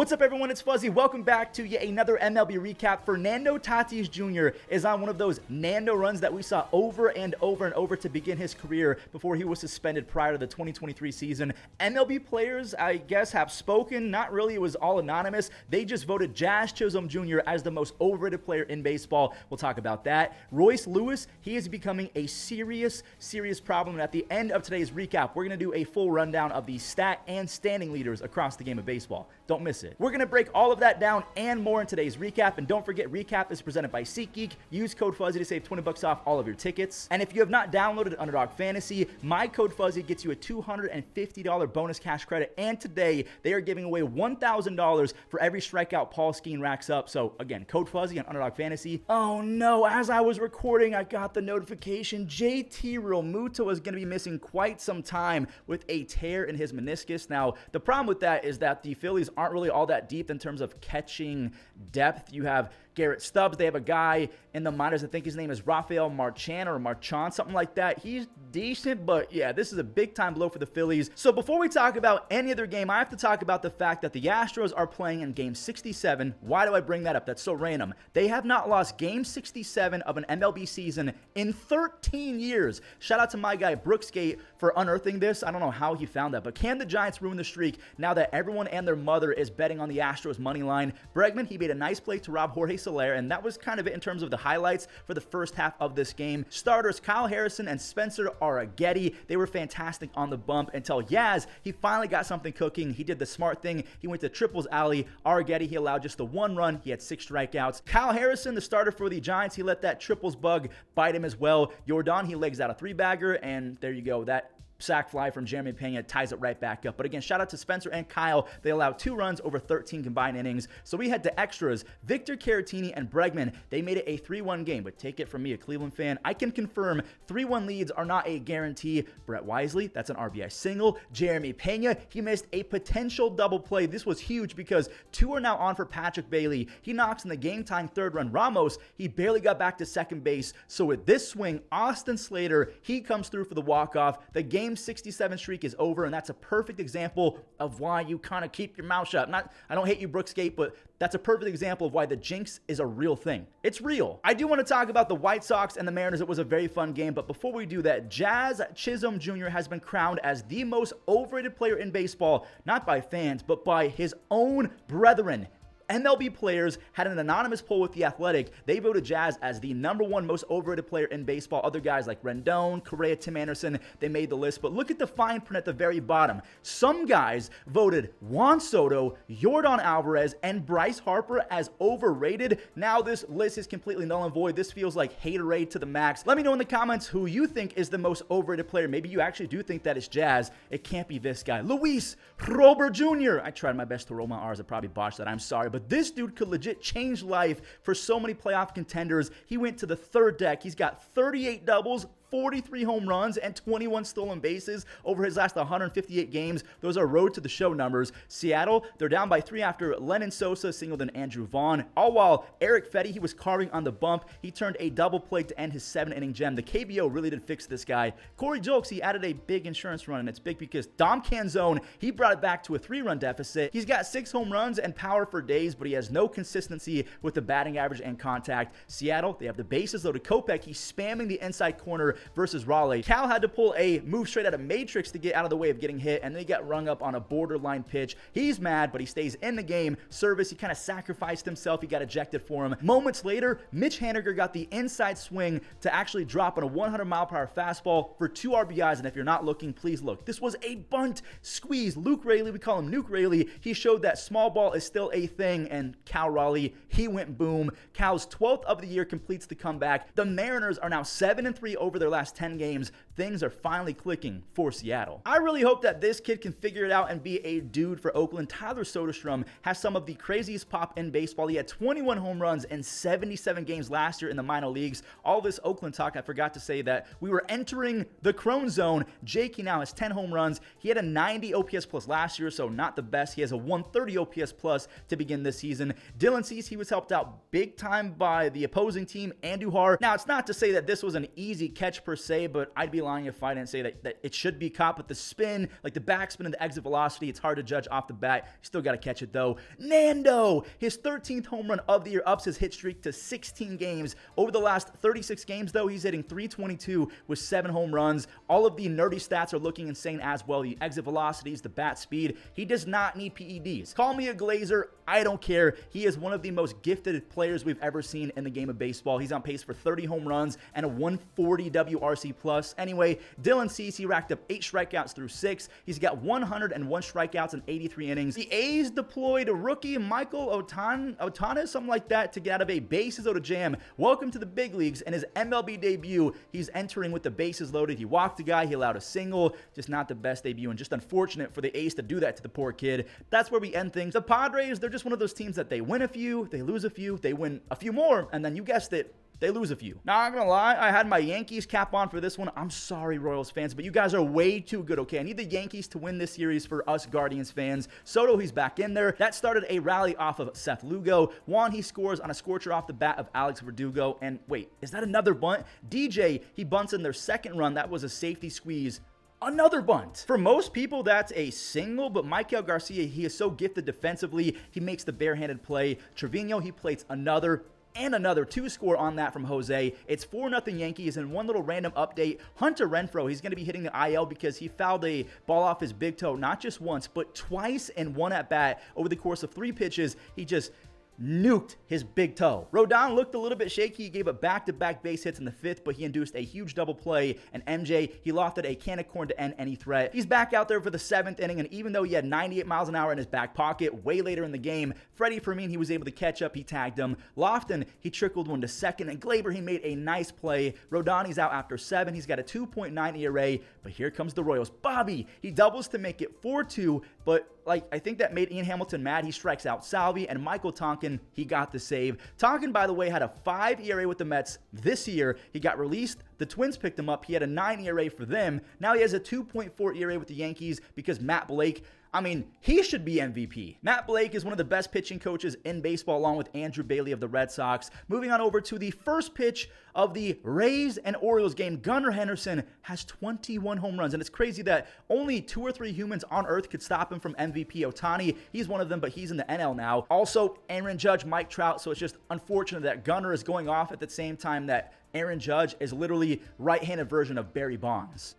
What's up, everyone? It's Fuzzy. Welcome back to yet another MLB Recap. Fernando Tatis Jr. is on one of those Nando runs that we saw over and over to begin his career before he was suspended prior to the 2023 season. MLB players, I guess, have spoken. Not really. It was all anonymous. They just voted Jazz Chisholm Jr. as the most overrated player in baseball. We'll talk about that. Royce Lewis, he is becoming a serious problem. And at the end of today's recap, we're going to do a full rundown of the stat and standing leaders across the game of baseball. Don't miss it. We're going to break all of that down and more in today's recap. And don't forget, Recap is presented by SeatGeek. Use code Fuzzy to save $20 off all of your tickets. And if you have not downloaded Underdog Fantasy, my code Fuzzy gets you a $250 bonus cash credit. And today, they are giving away $1,000 for every strikeout Paul Skeens racks up. So again, code Fuzzy on Underdog Fantasy. Oh no, as I was recording, I got the notification. JT Realmuto is going to be missing quite some time with a tear in his meniscus. Now, the problem with that is that the Phillies aren't really all that deep in terms of catching depth. You have Garrett Stubbs. They have a guy in the minors. I think his name is Rafael Marchand or Marchand, something like that. He's decent, but yeah, this is a big time blow for the Phillies. So before we talk about any other game, I have to talk about the fact that the Astros are playing in game 67. Why do I bring that up? That's so random. They have not lost game 67 of an MLB season in 13 years. Shout out to my guy Brooksgate for unearthing this. I don't know how he found that, but can the Giants ruin the streak now that everyone and their mother is betting on the Astros money line? Bregman, he made a nice play to rob Jorge Soler, and that was kind of it in terms of the highlights for the first half of this game. Starters Kyle Harrison and Spencer Arrighetti, they were fantastic on the bump until Yaz, he finally got something cooking. He did the smart thing. He went to triples alley. Arrighetti, he allowed just the one run. He had 6 strikeouts. Kyle Harrison, the starter for the Giants, he let that triples bug bite him as well. Jordan, he legs out a 3-bagger, and there you go. That sack fly from Jeremy Pena ties it right back up. But again, shout out to Spencer and Kyle. They allowed 2 runs over 13 combined innings. So we head to extras. Victor Caratini and Bregman, they made it a 3-1 game. But take it from me, a Cleveland fan, I can confirm 3-1 leads are not a guarantee. Brett Wisely, that's an RBI single. Jeremy Pena, he missed a potential double play. This was huge because 2 are now on for Patrick Bailey. He knocks in the game-tying 3rd run. Ramos, he barely got back to second base. So with this swing, Austin Slater, he comes through for the walk-off. The game 67 streak is over, and that's a perfect example of why you kind of keep your mouth shut. I don't hate you, Brooksgate, but that's a perfect example of why the jinx is a real thing. It's real. I do want to talk about the White Sox and the Mariners. It was a very fun game, but before we do that, Jazz Chisholm Jr. has been crowned as the most overrated player in baseball, not by fans, but by his own brethren. MLB players had an anonymous poll with The Athletic. They voted Jazz as the #1 most overrated player in baseball. Other guys like Rendon, Correa, Tim Anderson, they made the list. But look at the fine print at the very bottom. Some guys voted Juan Soto, Yordan Alvarez, and Bryce Harper as overrated. Now this list is completely null and void. This feels like haterade to the max. Let me know in the comments who you think is the most overrated player. Maybe you actually do think that it's Jazz. It can't be this guy. Luis Robert Jr. I tried my best to roll my R's. I probably botched that. I'm sorry, but this dude could legit change life for so many playoff contenders. He went to the 3rd deck. He's got 38 doubles, 43 home runs, and 21 stolen bases over his last 158 games. Those are road to the show numbers. Seattle, they're down by 3 after Lennon Sosa singled in Andrew Vaughn. All while Eric Fetty, he was carving on the bump. He turned a double play to end his 7-inning gem. The KBO really did fix this guy. Corey Julks, he added a big insurance run, and it's big because Dom Canzone, he brought it back to a 3-run deficit. He's got 6 home runs and power for days, but he has no consistency with the batting average and contact. Seattle, they have the bases loaded. Kopech, he's spamming the inside corner versus Raleigh. Cal had to pull a move straight out of Matrix to get out of the way of getting hit, and then he got rung up on a borderline pitch. He's mad, but he stays in the game. Service, he kind of sacrificed himself. He got ejected for him. Moments later, Mitch Haniger got the inside swing to actually drop on a 100-mile-per-hour fastball for 2 RBIs, and if you're not looking, please look. This was a bunt squeeze. Luke Raley, we call him Nuke Raley, he showed that small ball is still a thing, and Cal Raleigh, he went boom. Cal's 12th of the year completes the comeback. The Mariners are now 7-3 over their last 10 games. Things are finally clicking for Seattle. I really hope that this kid can figure it out and be a dude for Oakland. Tyler Soderstrom has some of the craziest pop in baseball. He had 21 home runs in 77 games last year in the minor leagues. All this Oakland talk, I forgot to say that we were entering the Crone zone. Jakey now has 10 home runs. He had a 90 OPS plus last year, so not the best. He has a 130 OPS plus to begin this season. Dylan Cease, he was helped out big time by the opposing team, Andujar. Now, it's not to say that this was an easy catch catch per se, but I'd be lying if I didn't say that it should be caught. But the spin, like the backspin and the exit velocity, it's hard to judge off the bat. You still got to catch it though. Nando, his 13th home run of the year, ups his hit streak to 16 games. Over the last 36 games though, he's hitting .322 with 7 home runs. All of the nerdy stats are looking insane as well. The exit velocities, the bat speed. He does not need PEDs. Call me a glazer, I don't care. He is one of the most gifted players we've ever seen in the game of baseball. He's on pace for 30 home runs and a 140 WRC plus. Anyway, Dylan Cease, he racked up 8 strikeouts through 6. He's got 101 strikeouts in 83 innings. The A's deployed rookie Michael Otana, something like that, to get out of a bases loaded jam. Welcome to the big leagues. In his MLB debut, he's entering with the bases loaded. He walked a guy, he allowed a single. Just not the best debut, and just unfortunate for the A's to do that to the poor kid. That's where we end things. The Padres, they're just one of those teams that they win a few, they lose a few, they win a few more, and then you guessed it, they lose a few. Now, I'm not gonna lie, I had my Yankees cap on for this one. I'm sorry, Royals fans, but you guys are way too good, okay? I need the Yankees to win this series for us Guardians fans. Soto, he's back in there. That started a rally off of Seth Lugo. Juan, he scores on a scorcher off the bat of Alex Verdugo. And wait, is that another bunt? DJ, he bunts in their second run. That was a safety squeeze. Another bunt. For most people, that's a single, but Michael Garcia, he is so gifted defensively. He makes the barehanded play. Trevino, he plates another and another 2-score on that from Jose. It's 4-0 Yankees. And one little random update, Hunter Renfroe, he's going to be hitting the IL because he fouled a ball off his big toe, not just once, but twice in one at bat. Over the course of 3 pitches, he just nuked his big toe. Rodon looked a little bit shaky. He gave up back-to-back base hits in the 5th, but he induced a huge double play. And MJ, he lofted a can of corn to end any threat. He's back out there for the 7th inning, and even though he had 98 miles an hour in his back pocket way later in the game, Freddie Fermin, he was able to catch up. He tagged him. Lofton, he trickled one to second, and Glaber, he made a nice play. Rodon, he's out after 7. He's got a 2.9 ERA, but here comes the Royals. Bobby, he doubles to make it 4-2, but I think that made Ian Hamilton mad. He strikes out Salvi, and Michael Tonkin, he got the save. Tonkin, by the way, had a 5 ERA with the Mets this year. He got released. The Twins picked him up. He had a 9 ERA for them. Now he has a 2.4 ERA with the Yankees because Matt Blake, I mean, he should be MVP. Matt Blake is one of the best pitching coaches in baseball, along with Andrew Bailey of the Red Sox. Moving on over to the first pitch of the Rays and Orioles game, Gunnar Henderson has 21 home runs, and it's crazy that only 2 or 3 humans on Earth could stop him from MVP. Ohtani, he's one of them, but he's in the NL now. Also, Aaron Judge, Mike Trout, so it's just unfortunate that Gunnar is going off at the same time that Aaron Judge is literally right-handed version of Barry Bonds.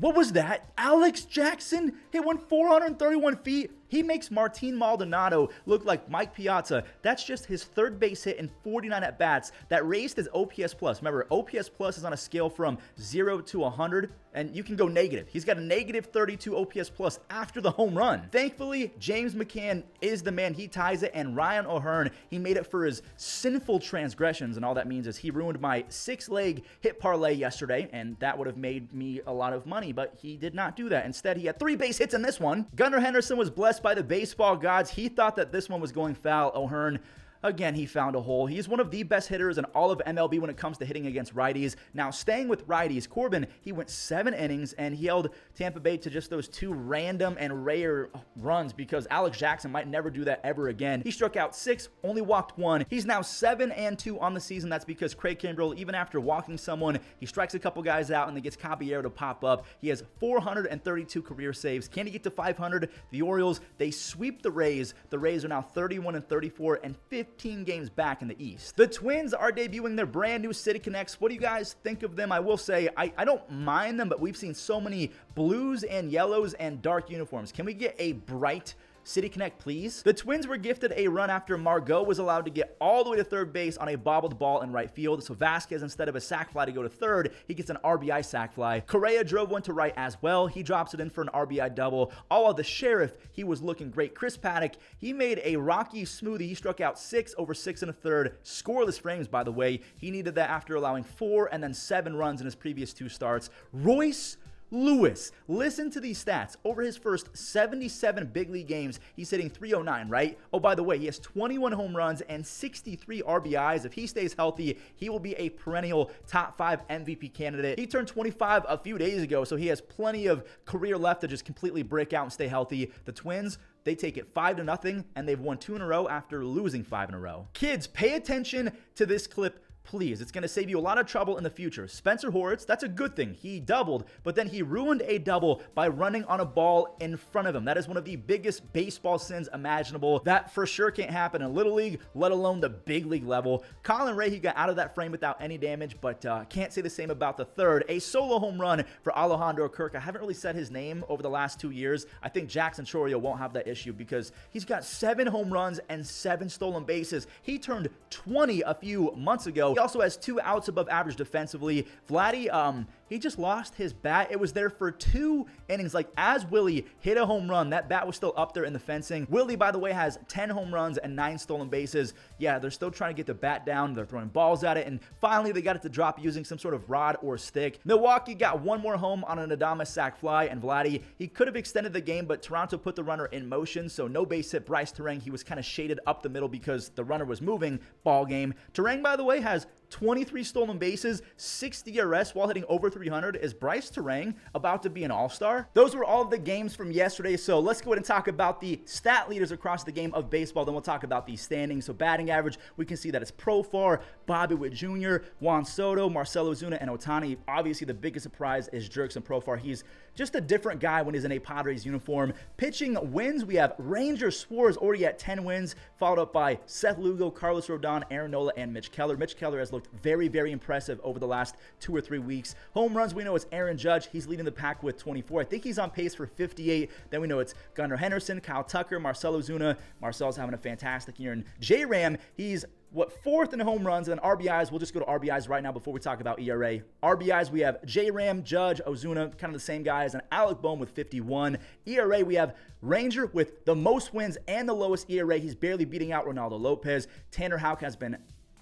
What was that? Alex Jackson hit one 431 feet. He makes Martin Maldonado look like Mike Piazza. That's just his 3rd base hit in 49 at-bats. That raised his OPS plus. Remember, OPS plus is on a scale from 0 to 100, and you can go negative. He's got a negative 32 OPS plus after the home run. Thankfully, James McCann is the man. He ties it, and Ryan O'Hearn, he made it for his sinful transgressions, and all that means is he ruined my 6-leg hit parlay yesterday, and that would have made me a lot of money, but he did not do that. Instead, he had 3 base hits in this one. Gunnar Henderson was blessed by the baseball gods. He thought that this one was going foul. O'Hearn, again, he found a hole. He's one of the best hitters in all of MLB when it comes to hitting against righties. Now, staying with righties, Corbin, he went 7 innings, and he held Tampa Bay to just those 2 random and rare runs because Alex Jackson might never do that ever again. He struck out 6, only walked 1. He's now 7-2 on the season. That's because Craig Kimbrell, even after walking someone, he strikes a couple guys out and then gets Caballero to pop up. He has 432 career saves. Can he get to 500? The Orioles, they sweep the Rays. The Rays are now 31-34 and 15 games back in the East. The Twins are debuting their brand new City Connects. What do you guys think of them? I will say, I don't mind them, but we've seen so many blues and yellows and dark uniforms. Can we get a bright City Connect, please? The Twins were gifted a run after Margot was allowed to get all the way to 3rd base on a bobbled ball in right field. So Vasquez, instead of a sac fly to go to 3rd, he gets an RBI sac fly. Correa drove one to right as well. He drops it in for an RBI double. All of the Sheriff, he was looking great. Chris Paddock, he made a Rockies smoothie. He struck out 6 over 6 1/3. Scoreless frames, by the way. He needed that after allowing 4 and then 7 runs in his previous 2 starts. Royce Lewis, listen to these stats. Over his first 77 big league games, he's hitting .309, right? Oh, by the way, he has 21 home runs and 63 RBIs. If he stays healthy, he will be a perennial top 5 MVP candidate. He turned 25 a few days ago, so he has plenty of career left to just completely break out and stay healthy. The Twins, they take it 5-0, and they've won 2 in a row after losing 5 in a row. Kids, pay attention to this clip please. It's going to save you a lot of trouble in the future. Spencer Horwitz, that's a good thing. He doubled, but then he ruined a double by running on a ball in front of him. That is one of the biggest baseball sins imaginable. That for sure can't happen in Little League, let alone the big league level. Colin Ray, he got out of that frame without any damage, but can't say the same about the third. A solo home run for Alejandro Kirk. I haven't really said his name over the last 2 years. I think Jackson Chourio won't have that issue because he's got 7 home runs and 7 stolen bases. He turned 20 a few months ago. He also has 2 outs above average defensively. Vladdy, he just lost his bat. It was there for 2 innings. Like, as Willie hit a home run, that bat was still up there in the fencing. Willie, by the way, has 10 home runs and 9 stolen bases. Yeah, they're still trying to get the bat down. They're throwing balls at it, and finally they got it to drop using some sort of rod or stick. Milwaukee got 1 more home on an Adames sac fly, and Vladdy, he could have extended the game, but Toronto put the runner in motion, so no base hit. Bryce Terang, he was kind of shaded up the middle because the runner was moving. Ball game. Terang, by the way, has 23 stolen bases, 6 DRS while hitting over 300. Is Bryce Terang about to be an all-star? Those were all of the games from yesterday, so let's go ahead and talk about the stat leaders across the game of baseball. Then we'll talk about the standings. So batting average, we can see that it's Profar, Bobby Witt Jr., Juan Soto, Marcell Ozuna, and Ohtani. Obviously, the biggest surprise is Jurickson Profar. He's just a different guy when he's in a Padres uniform. Pitching wins, we have Ranger Suarez already at 10 wins, followed up by Seth Lugo, Carlos Rodon, Aaron Nola, and Mitch Keller. Mitch Keller has looked very, very impressive over the last 2 or 3 weeks. Home runs, we know it's Aaron Judge. He's leading the pack with 24. I think he's on pace for 58. Then we know it's Gunnar Henderson, Kyle Tucker, Marcell Ozuna. Marcel's having a fantastic year. And J-Ram, he's 4th in home runs, and then RBIs. We'll just go to RBIs right now before we talk about ERA. RBIs, we have J-Ram, Judge, Ozuna, kind of the same guys, and Alec Bohm with 51. ERA, we have Ranger with the most wins and the lowest ERA. He's barely beating out Ronaldo Lopez. Tanner Houck has been,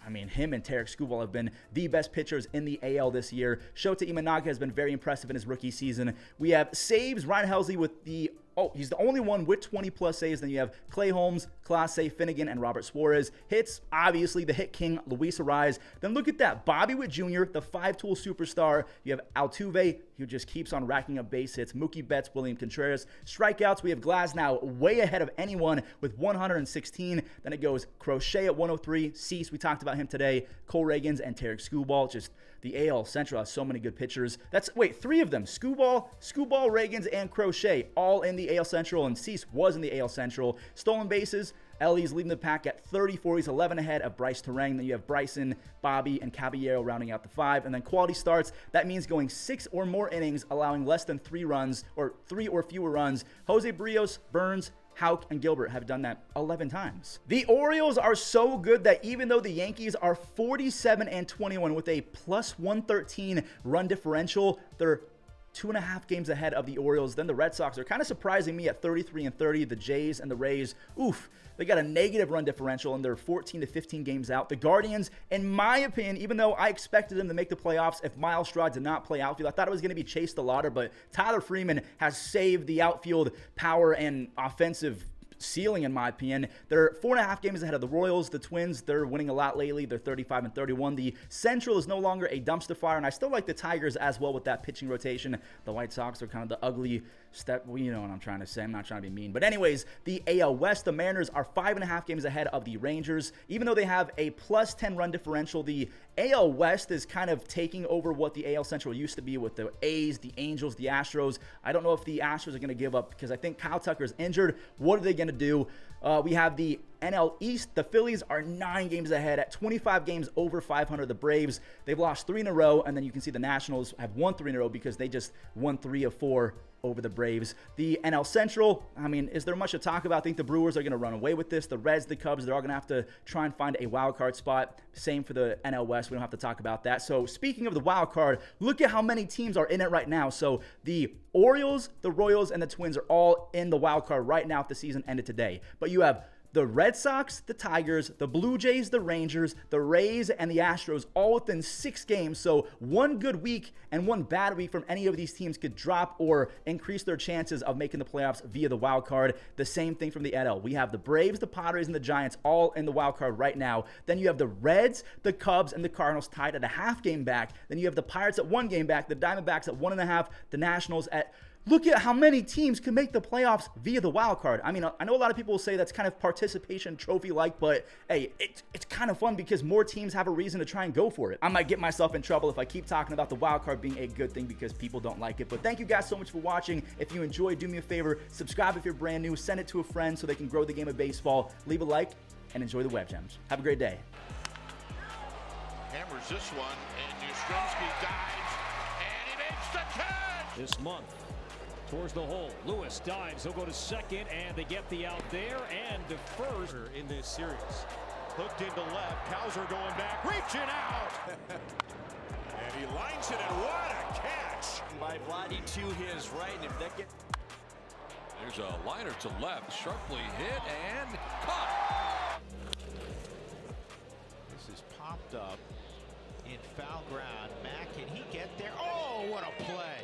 him and Tarek Skubal have been the best pitchers in the AL this year. Shota Imanaga has been very impressive in his rookie season. We have saves, Ryan Helsley with he's the only one with 20-plus saves. Then you have Clay Holmes, Clase, Finnegan, and Robert Suarez. Hits, obviously, the hit king, Luis Arraez. Then look at that. Bobby Witt Jr., the 5-tool superstar. You have Altuve, who just keeps on racking up base hits. Mookie Betts, William Contreras. Strikeouts, we have Glasnow way ahead of anyone with 116. Then it goes Crochet at 103. Cease, we talked about him today. Cole Reagans and Tarek Skubal. Just the AL Central has so many good pitchers. 3 of them. Skubal, Reagans, and Crochet, all in the AL Central, and Cease was in the AL Central. Stolen bases, Ellie's leading the pack at 34. He's 11 ahead of Bryce Terang. Then you have Bryson, Bobby, and Caballero rounding out the 5. And then quality starts, that means going 6 or more innings, allowing less than 3 runs, or 3 or fewer runs. Jose Brios, Burns, Houck, and Gilbert have done that 11 times. The Orioles are so good that even though the Yankees are 47-21 with a plus 113 run differential, they're 2.5 games ahead of the Orioles. Then the Red Sox are kind of surprising me at 33-30. The Jays and the Rays, they got a negative run differential and they're 14-15 games out. The Guardians, in my opinion, even though I expected them to make the playoffs if Miles Straw did not play outfield, I thought it was going to be Chase DeLauder, but Tyler Freeman has saved the outfield power and offensive ceiling, in my opinion. They're 4.5 games ahead of the Royals. The Twins, they're winning a lot lately. They're 35-31. The Central is no longer a dumpster fire, and I still like the Tigers as well with that pitching rotation. The White Sox are kind of the ugly step. Well, you know what I'm trying to say. I'm not trying to be mean. But anyways, the AL West, the Mariners are 5.5 games ahead of the Rangers. Even though they have a plus 10 run differential, the AL West is kind of taking over what the AL Central used to be with the A's, the Angels, the Astros. I don't know if the Astros are going to give up because I think Kyle Tucker is injured. What are they going to do? We have the NL East. The Phillies are 9 games ahead at 25 games over 500. The Braves, they've lost 3 in a row, and then you can see the Nationals have won 3 in a row because they just won 3 of 4 over the Braves. The NL Central, is there much to talk about? I think the Brewers are going to run away with this. The Reds, the Cubs, they're all going to have to try and find a wild card spot. Same for the NL West. We don't have to talk about that. So speaking of the wild card, look at how many teams are in it right now. So the Orioles, the Royals, and the Twins are all in the wild card right now if the season ended today. But you have the Red Sox, the Tigers, the Blue Jays, the Rangers, the Rays, and the Astros all within 6 games. So one good week and one bad week from any of these teams could drop or increase their chances of making the playoffs via the wild card. The same thing from the NL. We have the Braves, the Padres, and the Giants all in the wild card right now. Then you have the Reds, the Cubs, and the Cardinals tied at a half game back. Then you have the Pirates at 1 game back, the Diamondbacks at 1.5, the Nationals at look at how many teams can make the playoffs via the wild card. I mean, I know a lot of people will say that's kind of participation trophy-like, but hey, it's kind of fun because more teams have a reason to try and go for it. I might get myself in trouble if I keep talking about the wild card being a good thing because people don't like it. But thank you guys so much for watching. If you enjoyed, do me a favor, subscribe if you're brand new, send it to a friend so they can grow the game of baseball. Leave a like and enjoy the web gems. Have a great day. Hammers this one, and Yastrzemski dives, and he makes the catch! This month, towards the hole, Lewis dives, he'll go to second, and they get the out there, and to first. In this series, hooked into left, Cowser going back, reaching out! And he lines it, and what a catch! By Vladdy to his right, and if that gets... There's a liner to left, sharply hit, and caught! This is popped up in foul ground. Mack, can he get there? Oh, what a play!